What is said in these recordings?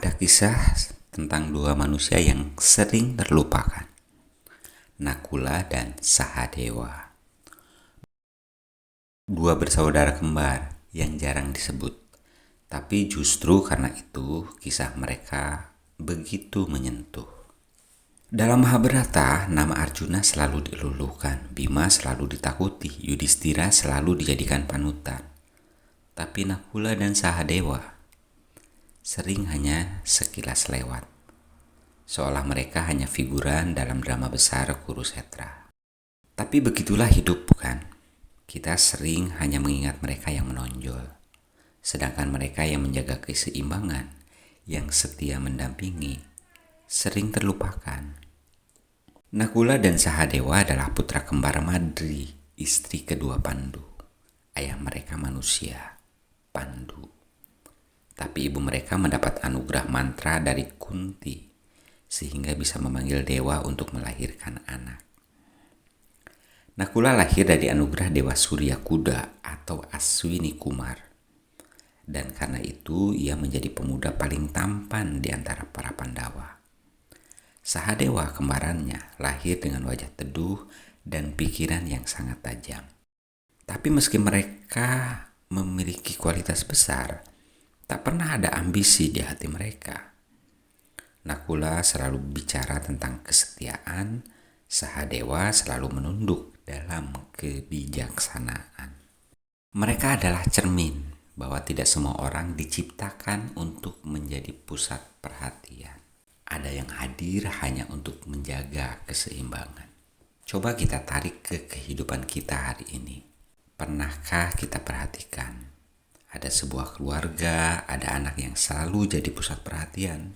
Ada kisah tentang dua manusia yang sering terlupakan, Nakula dan Sahadewa. Dua bersaudara kembar yang jarang disebut, tapi justru karena itu kisah mereka begitu menyentuh. Dalam Mahabharata, nama Arjuna selalu diluluhkan, Bima selalu ditakuti, Yudhistira selalu dijadikan panutan. Tapi Nakula dan Sahadewa sering hanya sekilas lewat, seolah mereka hanya figuran dalam drama besar Kurusetra. Tapi begitulah hidup, bukan? Kita sering hanya mengingat mereka yang menonjol, sedangkan mereka yang menjaga keseimbangan, yang setia mendampingi, sering terlupakan. Nakula dan Sahadewa adalah putra kembar Madri, istri kedua Pandu. Ayah mereka manusia, Pandu. Tapi ibu mereka mendapat anugerah mantra dari Kunti, sehingga bisa memanggil dewa untuk melahirkan anak. Nakula lahir dari anugerah Dewa Surya Kuda atau Aswini Kumar. Dan karena itu ia menjadi pemuda paling tampan di antara para Pandawa. Sahadewa kembarannya lahir dengan wajah teduh dan pikiran yang sangat tajam. Tapi meski mereka memiliki kualitas besar, tak pernah ada ambisi di hati mereka. Nakula selalu bicara tentang kesetiaan, Sahadewa selalu menunduk dalam kebijaksanaan. Mereka adalah cermin bahwa tidak semua orang diciptakan untuk menjadi pusat perhatian. Ada yang hadir hanya untuk menjaga keseimbangan. Coba kita tarik ke kehidupan kita hari ini. Pernahkah kita perhatikan? Ada sebuah keluarga, ada anak yang selalu jadi pusat perhatian.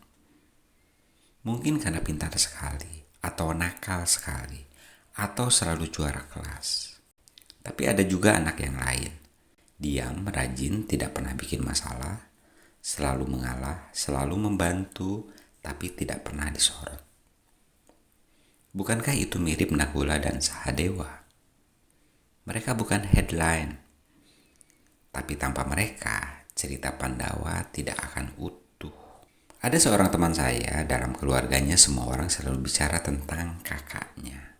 Mungkin karena pintar sekali, atau nakal sekali, atau selalu juara kelas. Tapi ada juga anak yang lain. Diam, rajin, tidak pernah bikin masalah, selalu mengalah, selalu membantu, tapi tidak pernah disorot. Bukankah itu mirip Nakula dan Sahadewa? Mereka bukan headline, tapi tanpa mereka, cerita Pandawa tidak akan utuh. Ada seorang teman saya, dalam keluarganya semua orang selalu bicara tentang kakaknya.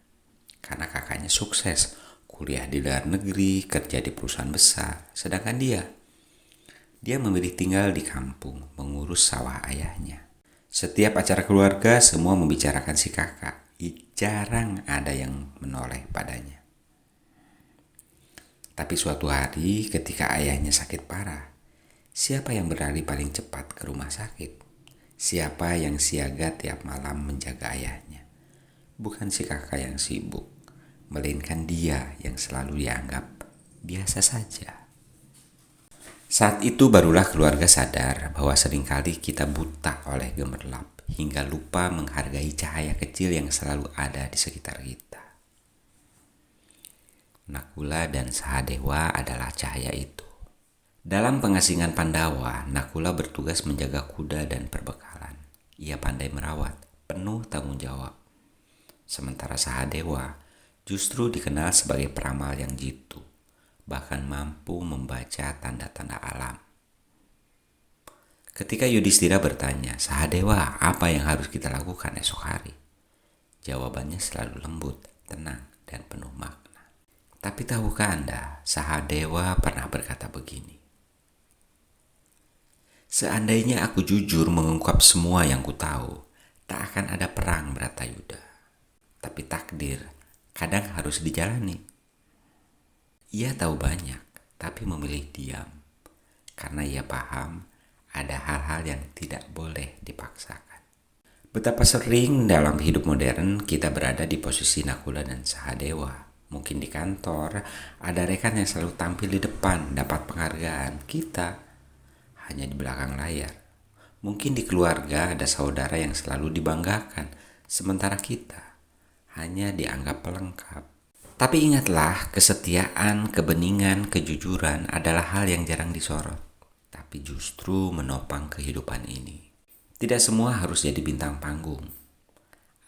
Karena kakaknya sukses, kuliah di luar negeri, kerja di perusahaan besar. Sedangkan dia memilih tinggal di kampung, mengurus sawah ayahnya. Setiap acara keluarga, semua membicarakan si kakak. Jarang ada yang menoleh padanya. Tapi suatu hari ketika ayahnya sakit parah, siapa yang berlari paling cepat ke rumah sakit? Siapa yang siaga tiap malam menjaga ayahnya? Bukan si kakak yang sibuk, melainkan dia yang selalu dianggap biasa saja. Saat itu barulah keluarga sadar bahwa seringkali kita buta oleh gemerlap hingga lupa menghargai cahaya kecil yang selalu ada di sekitar kita. Nakula dan Sahadewa adalah cahaya itu. Dalam pengasingan Pandawa, Nakula bertugas menjaga kuda dan perbekalan. Ia pandai merawat, penuh tanggung jawab. Sementara Sahadewa justru dikenal sebagai peramal yang jitu, bahkan mampu membaca tanda-tanda alam. Ketika Yudhistira bertanya, Sahadewa, apa yang harus kita lakukan esok hari? Jawabannya selalu lembut, tenang, dan penuh makna. Tapi tahukah Anda, Sahadewa pernah berkata begini, seandainya aku jujur mengungkap semua yang ku tahu, tak akan ada perang Bratayuda. Tapi takdir kadang harus dijalani. Ia tahu banyak, tapi memilih diam, karena ia paham ada hal-hal yang tidak boleh dipaksakan. Betapa sering dalam hidup modern kita berada di posisi Nakula dan Sahadewa. Mungkin di kantor ada rekan yang selalu tampil di depan, dapat penghargaan. Kita hanya di belakang layar. Mungkin di keluarga ada saudara yang selalu dibanggakan, sementara kita hanya dianggap pelengkap. Tapi ingatlah, kesetiaan, kebeningan, kejujuran adalah hal yang jarang disorot, tapi justru menopang kehidupan ini. Tidak semua harus jadi bintang panggung.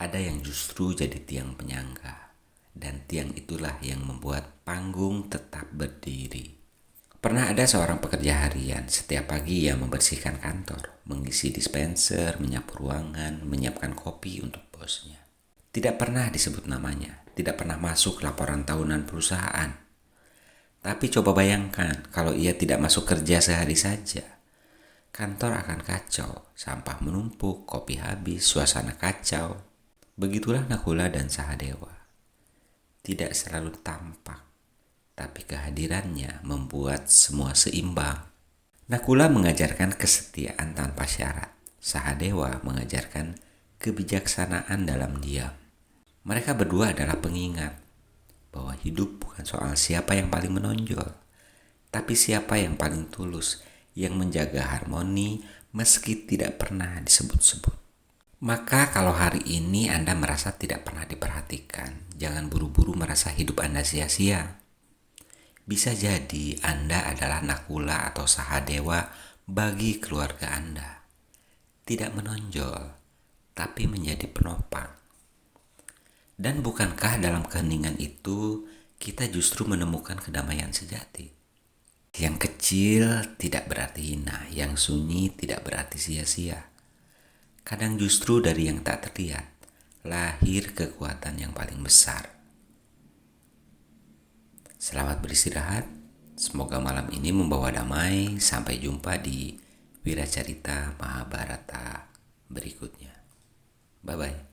Ada yang justru jadi tiang penyangga, dan tiang itulah yang membuat panggung tetap berdiri. Pernah ada seorang pekerja harian, setiap pagi ia membersihkan kantor, mengisi dispenser, menyapu ruangan, menyiapkan kopi untuk bosnya. Tidak pernah disebut namanya, tidak pernah masuk laporan tahunan perusahaan. Tapi coba bayangkan kalau ia tidak masuk kerja sehari saja. Kantor akan kacau, sampah menumpuk, kopi habis, suasana kacau. Begitulah Nakula dan Sahadewa. Tidak selalu tampak, tapi kehadirannya membuat semua seimbang. Nakula mengajarkan kesetiaan tanpa syarat. Sahadewa mengajarkan kebijaksanaan dalam diam. Mereka berdua adalah pengingat bahwa hidup bukan soal siapa yang paling menonjol, tapi siapa yang paling tulus, yang menjaga harmoni meski tidak pernah disebut-sebut. Maka kalau hari ini Anda merasa tidak pernah diperhatikan, jangan buru-buru merasa hidup Anda sia-sia. Bisa jadi Anda adalah Nakula atau Sahadewa bagi keluarga Anda. Tidak menonjol, tapi menjadi penopang. Dan bukankah dalam keheningan itu kita justru menemukan kedamaian sejati? Yang kecil tidak berarti hina, yang sunyi tidak berarti sia-sia. Kadang justru dari yang tak terlihat, lahir kekuatan yang paling besar. Selamat beristirahat, semoga malam ini membawa damai. Sampai jumpa di Wiracarita Mahabharata berikutnya. Bye-bye.